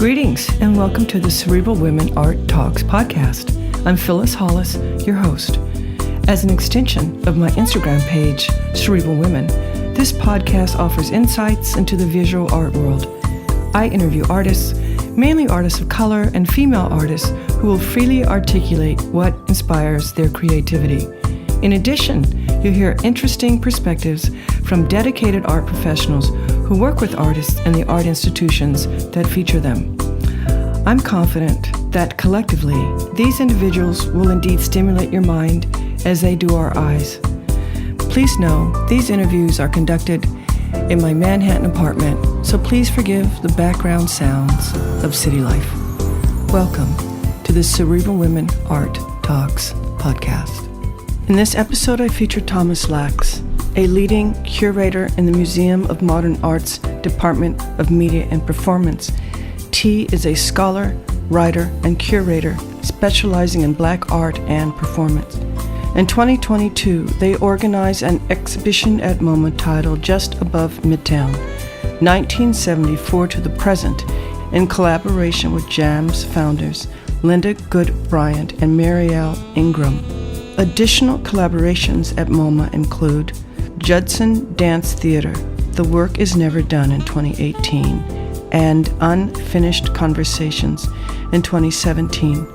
Greetings and welcome to the Cerebral Women Art Talks podcast. I'm Phyllis Hollis, your host. As an extension of my Instagram page, Cerebral Women, this podcast offers insights into the visual art world. I interview artists, mainly artists of color and female artists who will freely articulate what inspires their creativity. In addition, you'll hear interesting perspectives from dedicated art professionals who work with artists and the art institutions that feature them. I'm confident that collectively, these individuals will indeed stimulate your mind as they do our eyes. Please know these interviews are conducted in my Manhattan apartment, so please forgive the background sounds of city life. Welcome to the Cerebral Women Art Talks podcast. In this episode, I feature Thomas Lax, a leading curator in the Museum of Modern Art's Department of Media and Performance. T is a scholar, writer, and curator specializing in Black art and performance. In 2022, they organized an exhibition at MoMA titled Just Above Midtown, 1974 to the present, in collaboration with JAM's founders, Goode Bryant and Marielle Ingram. Additional collaborations at MoMA include Judson Dance Theater, The Work Is Never Done in 2018, and Unfinished Conversations in 2017.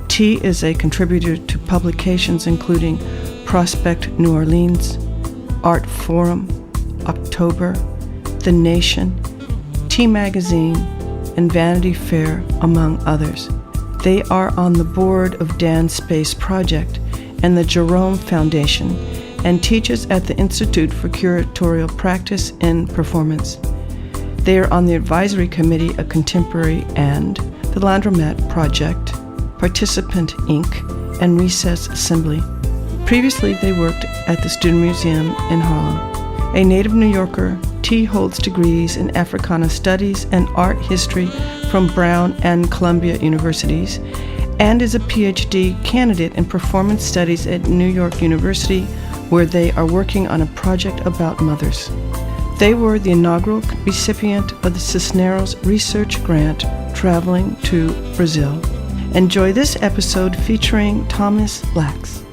T is a contributor to publications including Prospect New Orleans, Art Forum, October, The Nation, T Magazine, and Vanity Fair, among others. They are on the board of Dan's Space Project and the Jerome Foundation, and teaches at the Institute for Curatorial Practice in Performance. They are on the advisory committee of Contemporary and the Landromat Project, Participant Inc., and Recess Assembly. Previously, they worked at the Student Museum in Harlem. A native New Yorker, T holds degrees in Africana Studies and Art History from Brown and Columbia Universities, and is a PhD candidate in Performance Studies at New York University, where they are working on a project about mothers. They were the inaugural recipient of the Cisneros Research Grant, traveling to Brazil. Enjoy this episode featuring Thomas Lax.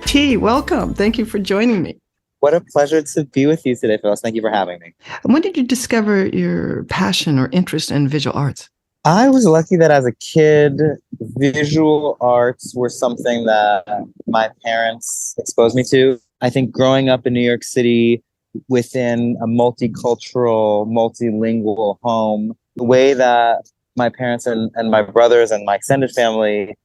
T, welcome. Thank you for joining me. What a pleasure to be with you today, Phyllis. Thank you for having me. When did you discover your passion or interest in visual arts? I was lucky that as a kid, visual arts were something that my parents exposed me to. I think growing up in New York City within a multicultural, multilingual home, the way that my parents and my brothers and my extended family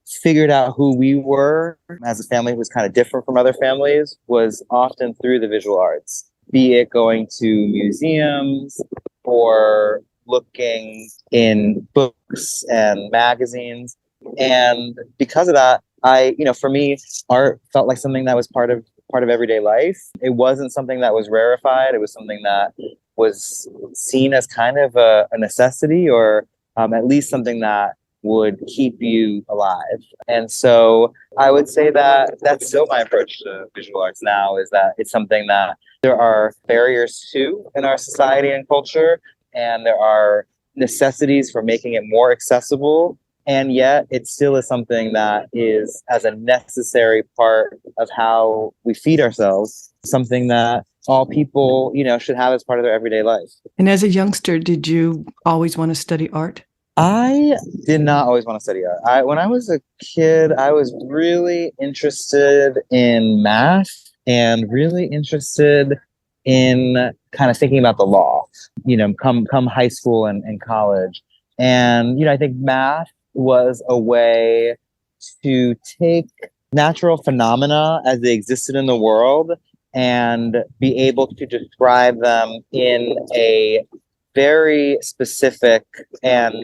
figured out who we were as a family who was kind of different from other families was often through the visual arts, be it going to museums or looking in books and magazines. And because of that, for me, art felt like something that was part of everyday life. It wasn't something that was rarefied. It was something that was seen as kind of a necessity, or at least something that would keep you alive. And so I would say that that's still my approach to visual arts now, is that it's something that there are barriers to in our society and culture, and there are necessities for making it more accessible. And yet it still is something that is as a necessary part of how we feed ourselves, something that all people, should have as part of their everyday life. And as a youngster, did you always want to study art? I did not always want to study art. When I was a kid, I was really interested in math and really interested in kind of thinking about the law, come high school and college. And, I think math was a way to take natural phenomena as they existed in the world and be able to describe them in a very specific and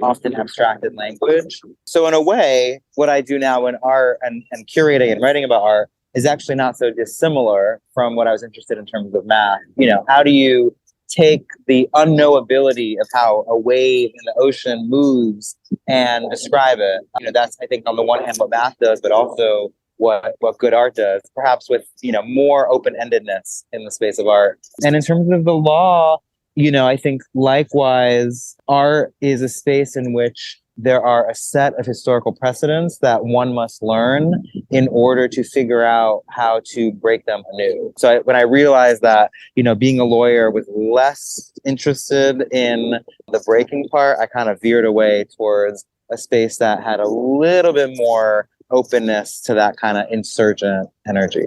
often abstracted language. So in a way, what I do now in art and curating and writing about art is actually not so dissimilar from what I was interested in terms of math. How do you take the unknowability of how a wave in the ocean moves and describe it? That's, I think, on the one hand what math does, but also what good art does, perhaps with more open-endedness in the space of art. And in terms of the law, I think likewise, art is a space in which there are a set of historical precedents that one must learn in order to figure out how to break them anew. So when I realized that, being a lawyer was less interested in the breaking part, I kind of veered away towards a space that had a little bit more openness to that kind of insurgent energy.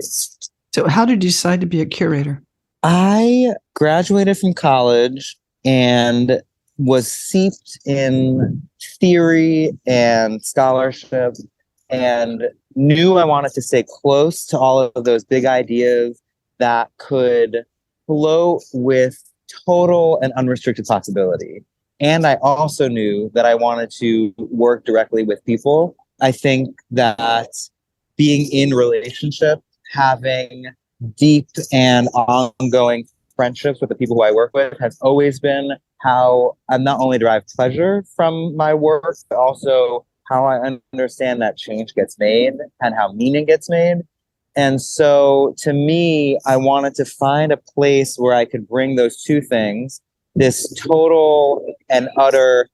So how did you decide to be a curator? I graduated from college and was seeped in theory and scholarship and knew I wanted to stay close to all of those big ideas that could float with total and unrestricted possibility. And I also knew that I wanted to work directly with people. I think that being in relationship, having deep and ongoing friendships with the people who I work with has always been how I not only derive pleasure from my work, but also how I understand that change gets made and how meaning gets made. And so to me, I wanted to find a place where I could bring those two things, this total and utter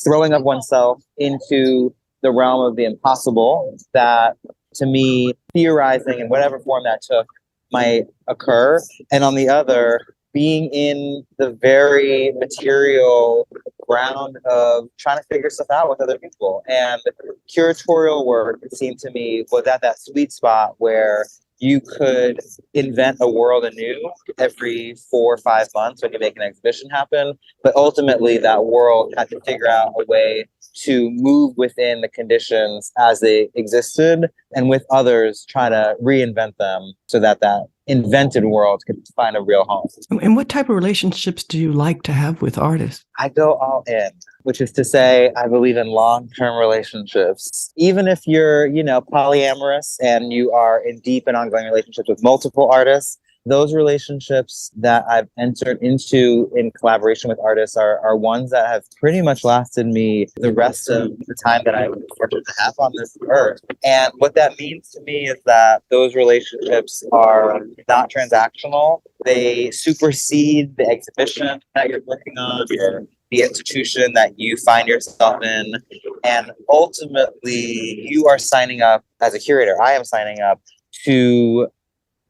throwing of oneself into the realm of the impossible that, to me, theorizing in whatever form that took might occur. And on the other, being in the very material ground of trying to figure stuff out with other people. And curatorial work, it seemed to me, was at that sweet spot where you could invent a world anew every 4 or 5 months when you make an exhibition happen. But ultimately, that world had to figure out a way to move within the conditions as they existed, and with others, try to reinvent them so that that invented world could find a real home. And what type of relationships do you like to have with artists? I go all in, which is to say, I believe in long-term relationships. Even if you're, polyamorous and you are in deep and ongoing relationships with multiple artists, those relationships that I've entered into in collaboration with artists are ones that have pretty much lasted me the rest of the time that I was fortunate to have on this earth. And what that means to me is that those relationships are not transactional. They supersede the exhibition that you're working on or the institution that you find yourself in. And ultimately, you are signing up as a curator. I am signing up to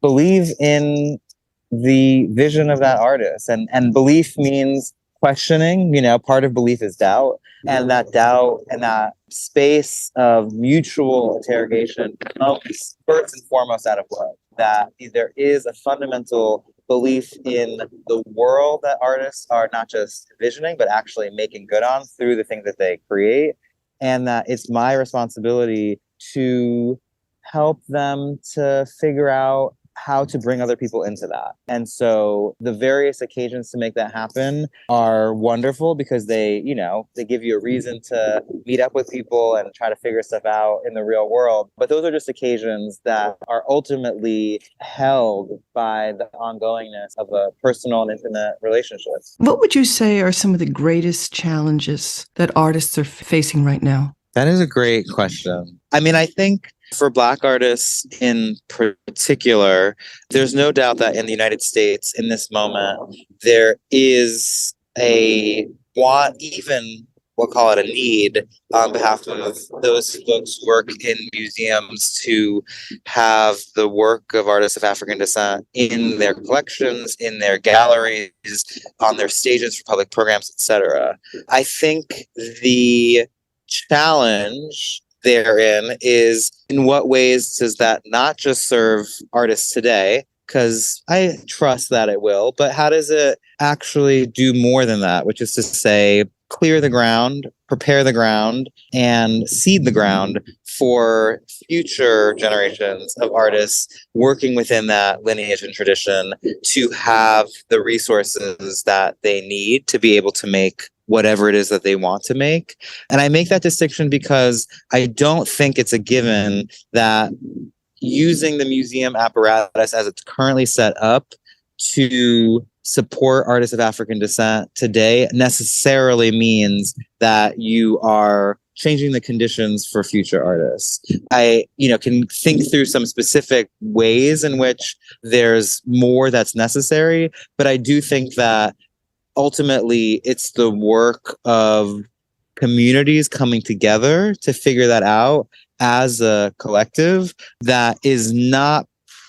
believe in the vision of that artist. And belief means questioning. Part of belief is doubt. And that doubt and that space of mutual interrogation comes first and foremost out of love. That there is a fundamental belief in the world that artists are not just visioning, but actually making good on through the things that they create. And that it's my responsibility to help them to figure out how to bring other people into that. And so the various occasions to make that happen are wonderful because they give you a reason to meet up with people and try to figure stuff out in the real world. But those are just occasions that are ultimately held by the ongoingness of a personal and intimate relationship. What would you say are some of the greatest challenges that artists are facing right now? That is a great question. I think for Black artists in particular, there's no doubt that in the United States, in this moment, there is a want, even we'll call it a need, on behalf of those folks who work in museums to have the work of artists of African descent in their collections, in their galleries, on their stages for public programs, etc. I think the challenge therein is, in what ways does that not just serve artists today, because I trust that it will, but how does it actually do more than that, which is to say, clear the ground, prepare the ground, and seed the ground for future generations of artists working within that lineage and tradition to have the resources that they need to be able to make whatever it is that they want to make. And I make that distinction because I don't think it's a given that using the museum apparatus as it's currently set up to support artists of African descent today necessarily means that you are changing the conditions for future artists. I, can think through some specific ways in which there's more that's necessary, but I do think that ultimately it's the work of communities coming together to figure that out as a collective that is not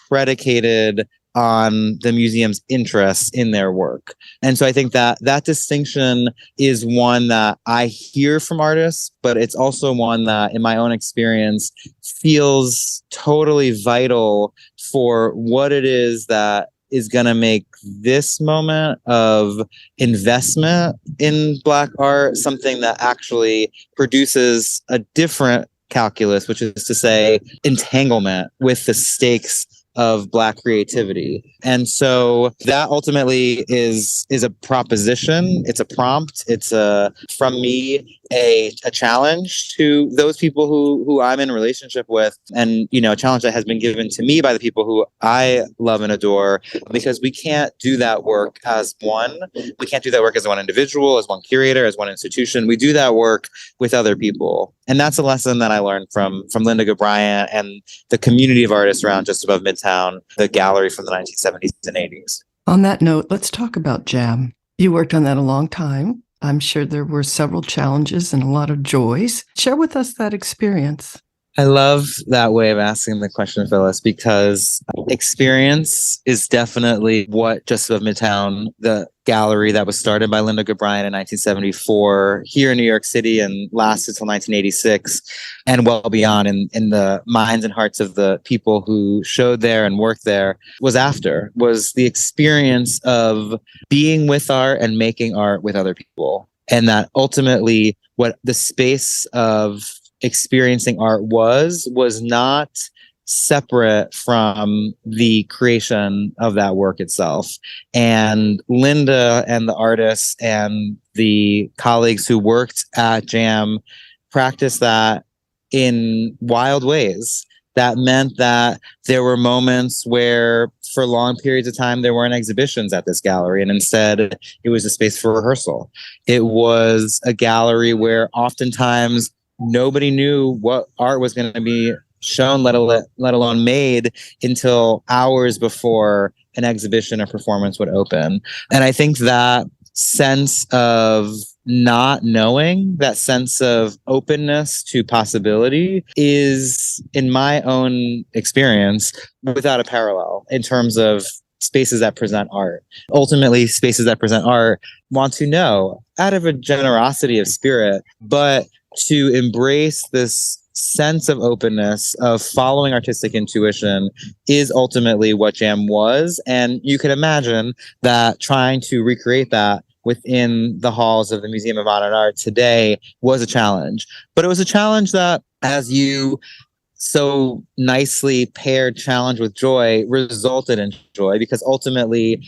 predicated on the museum's interest in their work. And so I think that that distinction is one that I hear from artists, but it's also one that in my own experience feels totally vital for what it is that is going to make this moment of investment in Black art something that actually produces a different calculus, which is to say entanglement with the stakes of Black creativity. And so that ultimately is a proposition. It's a prompt. It's from me a challenge to those people who I'm in relationship with, and a challenge that has been given to me by the people who I love and adore, because we can't do that work as one. We can't do that work as one individual, as one curator, as one institution. We do that work with other people. And that's a lesson that I learned from Linda Goode Bryant and the community of artists around Just Above Midtown, the gallery from the 1970s and 80s. On that note, let's talk about JAM. You worked on that a long time. I'm sure there were several challenges and a lot of joys. Share with us that experience. I love that way of asking the question, Phyllis, because experience is definitely what Just Above Midtown, the gallery that was started by Linda Goode Bryant in 1974 here in New York City and lasted till 1986 and well beyond in the minds and hearts of the people who showed there and worked there was the experience of being with art and making art with other people. And that ultimately what the space of experiencing art was not separate from the creation of that work itself. And Linda and the artists and the colleagues who worked at JAM practiced that in wild ways. That meant that there were moments where for long periods of time there weren't exhibitions at this gallery, and instead it was a space for rehearsal. It was a gallery where oftentimes nobody knew what art was going to be shown, let alone made, until hours before an exhibition or performance would open. And I think that sense of not knowing, that sense of openness to possibility is, in my own experience, without a parallel in terms of spaces that present art. Ultimately, spaces that present art want to know out of a generosity of spirit, but to embrace this sense of openness, of following artistic intuition, is ultimately what JAM was. And you can imagine that trying to recreate that within the halls of the Museum of Modern Art today was a challenge. But it was a challenge that, as you so nicely paired challenge with joy, resulted in joy, because ultimately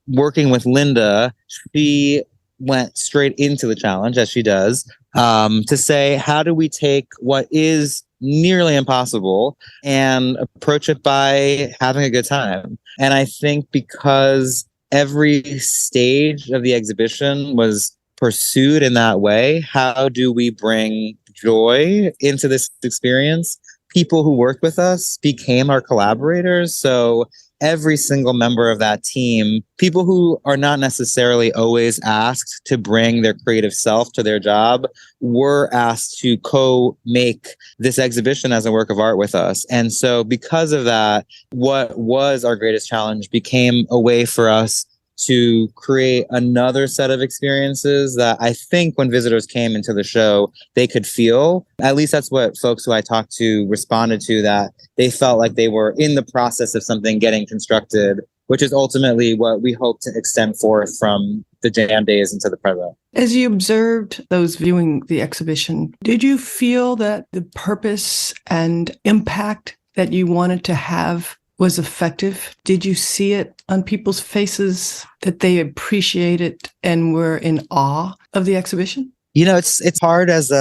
working with Linda, she went straight into the challenge, as she does, to say, how do we take what is nearly impossible and approach it by having a good time? And I think because every stage of the exhibition was pursued in that way, how do we bring joy into this experience? People who worked with us became our collaborators. So every single member of that team, people who are not necessarily always asked to bring their creative self to their job, were asked to co-make this exhibition as a work of art with us. And so because of that, what was our greatest challenge became a way for us to create another set of experiences that I think when visitors came into the show, they could feel. At least that's what folks who I talked to responded to, that they felt like they were in the process of something getting constructed, which is ultimately what we hope to extend forth from the JAM days into the present. As you observed those viewing the exhibition, did you feel that the purpose and impact that you wanted to have was effective? Did you see it on people's faces that they appreciated and were in awe of the exhibition? It's hard as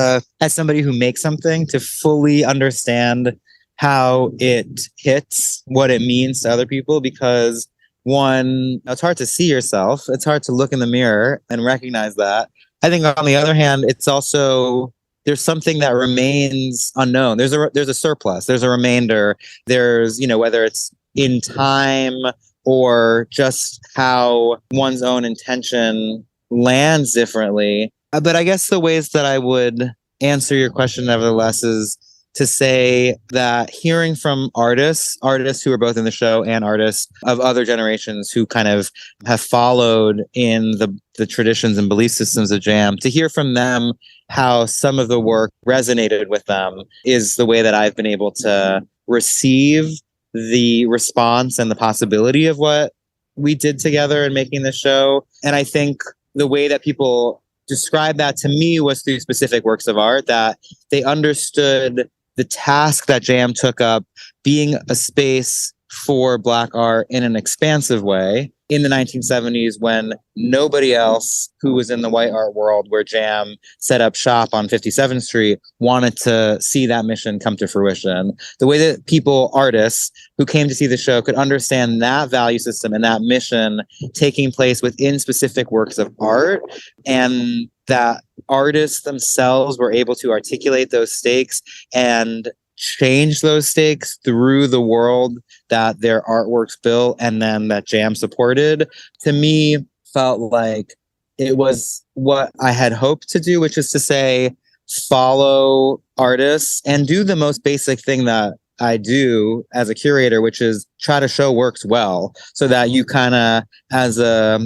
somebody who makes something to fully understand how it hits, what it means to other people, because one, it's hard to see yourself. It's hard to look in the mirror and recognize that. I think on the other hand, it's also, there's something that remains unknown. There's a surplus. There's a remainder. There's, whether it's in time or just how one's own intention lands differently. But I guess the ways that I would answer your question, nevertheless, is to say that hearing from artists who are both in the show and artists of other generations who kind of have followed in the traditions and belief systems of jam, to hear from them how some of the work resonated with them is the way that I've been able to receive the response and the possibility of what we did together in making the show. And I think the way that people described that to me was through specific works of art, that they understood the task that Jam took up, being a space for Black art in an expansive way in the 1970s, when nobody else who was in the white art world where Jam set up shop on 57th Street wanted to see that mission come to fruition. The way that artists who came to see the show could understand that value system and that mission taking place within specific works of art, and that artists themselves were able to articulate those stakes and change those stakes through the world that their artworks built and then that Jam supported, to me felt like it was what I had hoped to do, which is to say, follow artists and do the most basic thing that I do as a curator, which is try to show works well, so that you kind of, as a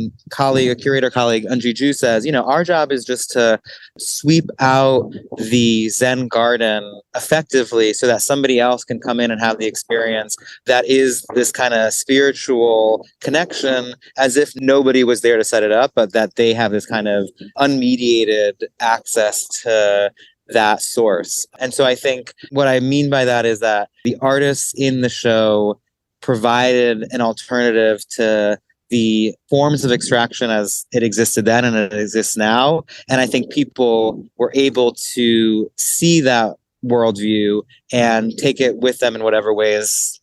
curator colleague, Unji says, our job is just to sweep out the Zen garden effectively so that somebody else can come in and have the experience that is this kind of spiritual connection, as if nobody was there to set it up, but that they have this kind of unmediated access to that source. And so I think what I mean by that is that the artists in the show provided an alternative to the forms of extraction as it existed then and it exists now. And I think people were able to see that worldview and take it with them in whatever ways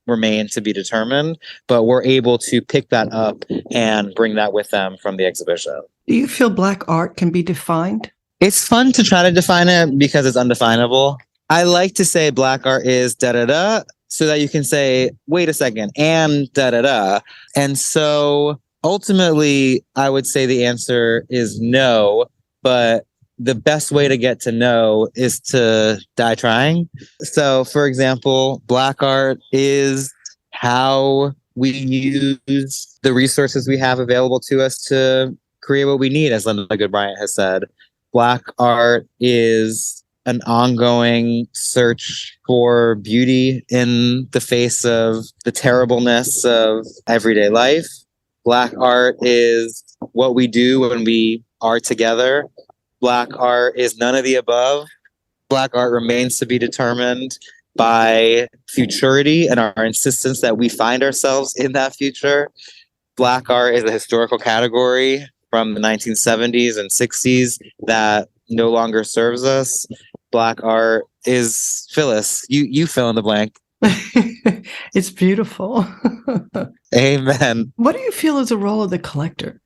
remain to be determined, but were able to pick that up and bring that with them from the exhibition. Do you feel Black art can be defined? It's fun to try to define it because it's undefinable. I like to say Black art is da-da-da, so that you can say, wait a second, and da-da-da. And so ultimately, I would say the answer is no, but the best way to get to know is to die trying. So, for example, Black art is how we use the resources we have available to us to create what we need, as Goode Bryant has said. Black art is an ongoing search for beauty in the face of the terribleness of everyday life. Black art is what we do when we are together. Black art is none of the above. Black art remains to be determined by futurity and our insistence that we find ourselves in that future. Black art is a historical category from the 1970s and 60s that no longer serves us. Black art is Phyllis. You fill in the blank. It's beautiful. Amen. What do you feel is the role of the collector?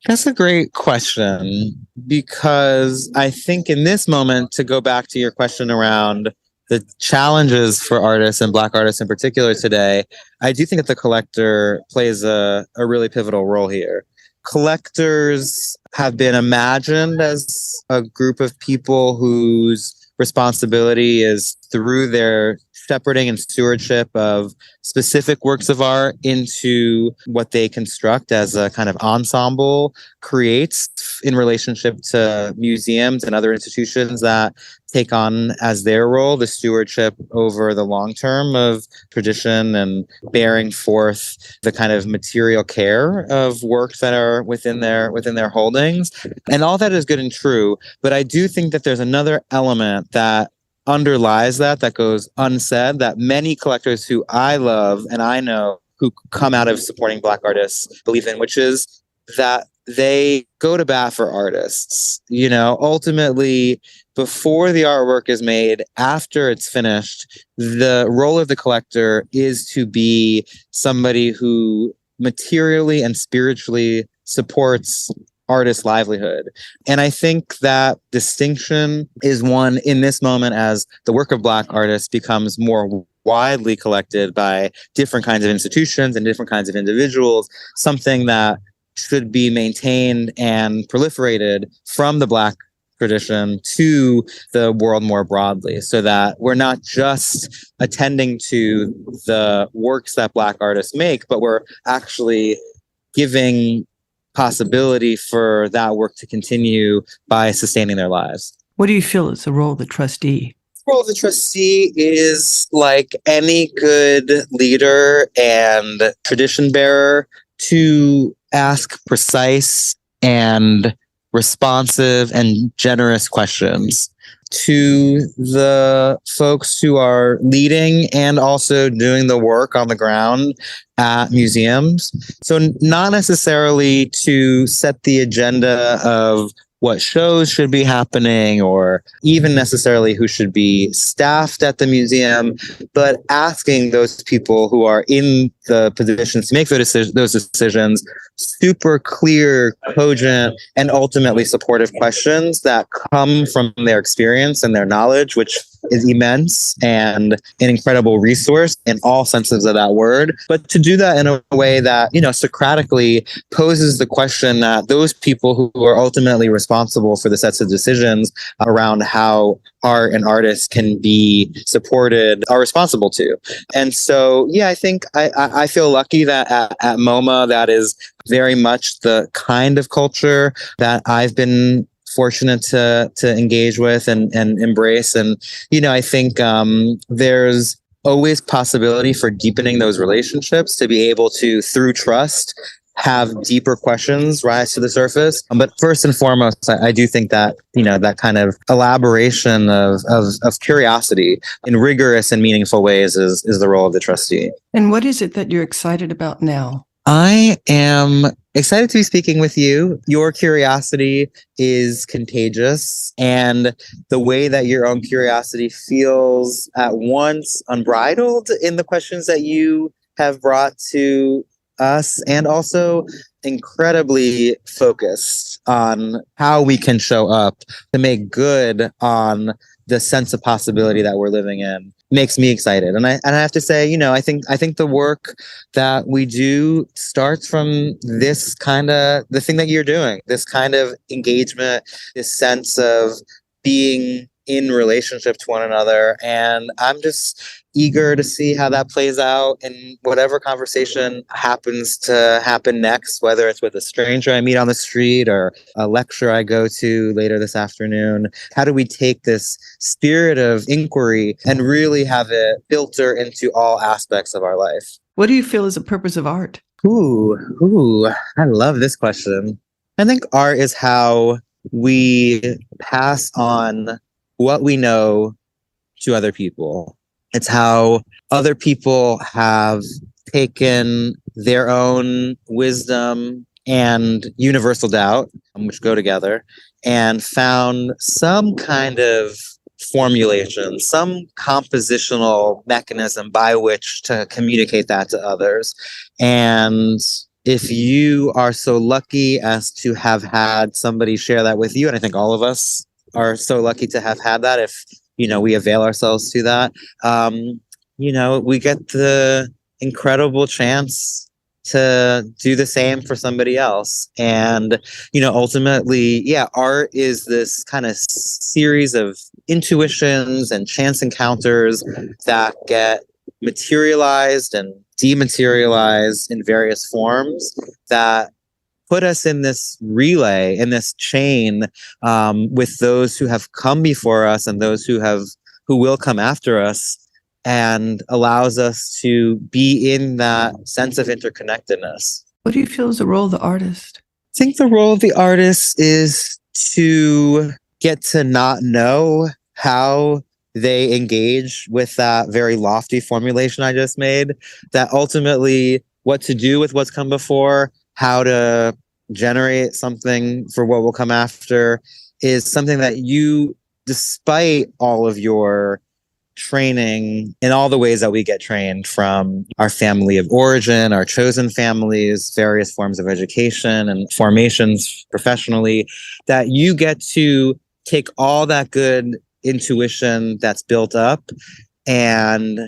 That's a great question, because I think in this moment, to go back to your question around the challenges for artists and Black artists in particular today, I do think that the collector plays a really pivotal role here. Collectors have been imagined as a group of people whose responsibility is, through their shepherding and stewardship of specific works of art into what they construct as a kind of ensemble, creates in relationship to museums and other institutions that take on as their role the stewardship over the long term of tradition and bearing forth the kind of material care of works that are within their holdings. And all that is good and true, but I do think that there's another element that underlies that goes unsaid, that many collectors who I love and I know who come out of supporting Black artists believe in, which is that they go to bat for artists. Ultimately, before the artwork is made, after it's finished, the role of the collector is to be somebody who materially and spiritually supports artist livelihood. And I think that distinction is one in this moment, as the work of Black artists becomes more widely collected by different kinds of institutions and different kinds of individuals, something that should be maintained and proliferated from the Black tradition to the world more broadly, so that we're not just attending to the works that Black artists make, but we're actually giving possibility for that work to continue by sustaining their lives. What do you feel is the role of the trustee? The role of the trustee is, like any good leader and tradition bearer, to ask precise and responsive and generous questions to the folks who are leading and also doing the work on the ground at museums. So not necessarily to set the agenda of what shows should be happening or even necessarily who should be staffed at the museum, but asking those people who are in the positions to make those decisions super clear, cogent, and ultimately supportive questions that come from their experience and their knowledge, which is immense and an incredible resource in all senses of that word. But to do that in a way that, Socratically poses the question that those people who are ultimately responsible for the sets of decisions around how art and artists can be supported are responsible to. And so, I think I feel lucky that at MoMA, that is very much the kind of culture that I've been fortunate to engage with and embrace. And, I think there's always possibility for deepening those relationships, to be able to, through trust, have deeper questions rise to the surface. But first and foremost, I do think that, that kind of elaboration of curiosity in rigorous and meaningful ways is the role of the trustee. And what is it that you're excited about now? I am excited to be speaking with you. Your curiosity is contagious, and the way that your own curiosity feels at once unbridled in the questions that you have brought to us, and also incredibly focused on how we can show up to make good on the sense of possibility that we're living in, makes me excited. And I have to say, I think the work that we do starts from this the thing that you're doing, this kind of engagement, this sense of being in relationship to one another. And I'm just eager to see how that plays out in whatever conversation happens to happen next, whether it's with a stranger I meet on the street or a lecture I go to later this afternoon. How do we take this spirit of inquiry and really have it filter into all aspects of our life? What do you feel is the purpose of art? Ooh, I love this question. I think art is how we pass on what we know to other people. It's how other people have taken their own wisdom and universal doubt, which go together, and found some kind of formulation, some compositional mechanism by which to communicate that to others. And if you are so lucky as to have had somebody share that with you, and I think all of us are so lucky to have had that, if we avail ourselves to that, we get the incredible chance to do the same for somebody else. And, ultimately, art is this kind of series of intuitions and chance encounters that get materialized and dematerialized in various forms that put us in this relay, in this chain, with those who have come before us and those who will come after us, and allows us to be in that sense of interconnectedness. What do you feel is the role of the artist? I think the role of the artist is to get to not know how they engage with that very lofty formulation I just made, that ultimately what to do with what's come before, how to generate something for what will come after, is something that you, despite all of your training in all the ways that we get trained from our family of origin, our chosen families, various forms of education and formations professionally, that you get to take all that good intuition that's built up and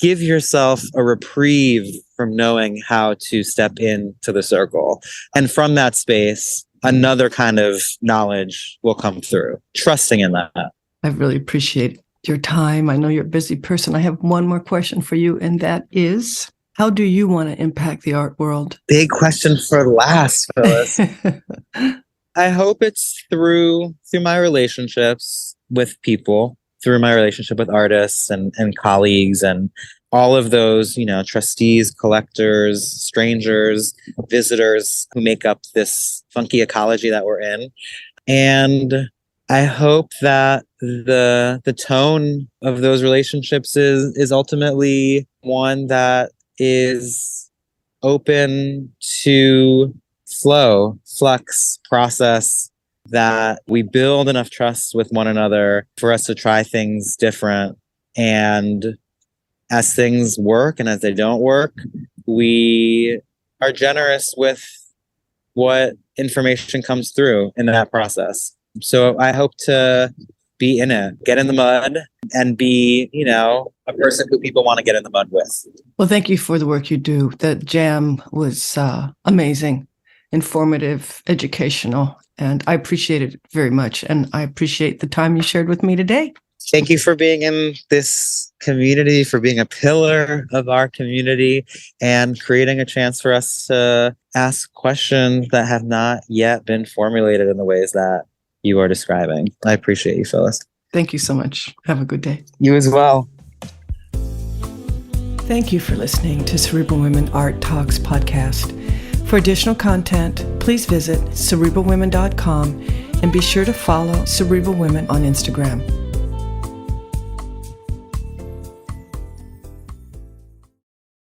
give yourself a reprieve from knowing how to step into the circle. And from that space, another kind of knowledge will come through, trusting in that. I really appreciate your time. I know you're a busy person. I have one more question for you, and that is, how do you want to impact the art world? Big question for last, Phyllis. I hope it's through my relationships with people, through my relationship with artists and colleagues and all of those, trustees, collectors, strangers, visitors who make up this funky ecology that we're in. And I hope that the tone of those relationships is ultimately one that is open to flow, flux, process, that we build enough trust with one another for us to try things different. And as things work and as they don't work, we are generous with what information comes through in that process. So I hope to be in it, get in the mud, and be, a person who people want to get in the mud with. Well, thank you for the work you do. The jam was amazing, informative, educational, and I appreciate it very much. And I appreciate the time you shared with me today. Thank you for being in this community, for being a pillar of our community, and creating a chance for us to ask questions that have not yet been formulated in the ways that you are describing. I appreciate you, Phyllis. Thank you so much. Have a good day. You as well. Thank you for listening to Cerebral Women Art Talks podcast. For additional content, please visit cerebralwomen.com and be sure to follow Cerebral Women on Instagram.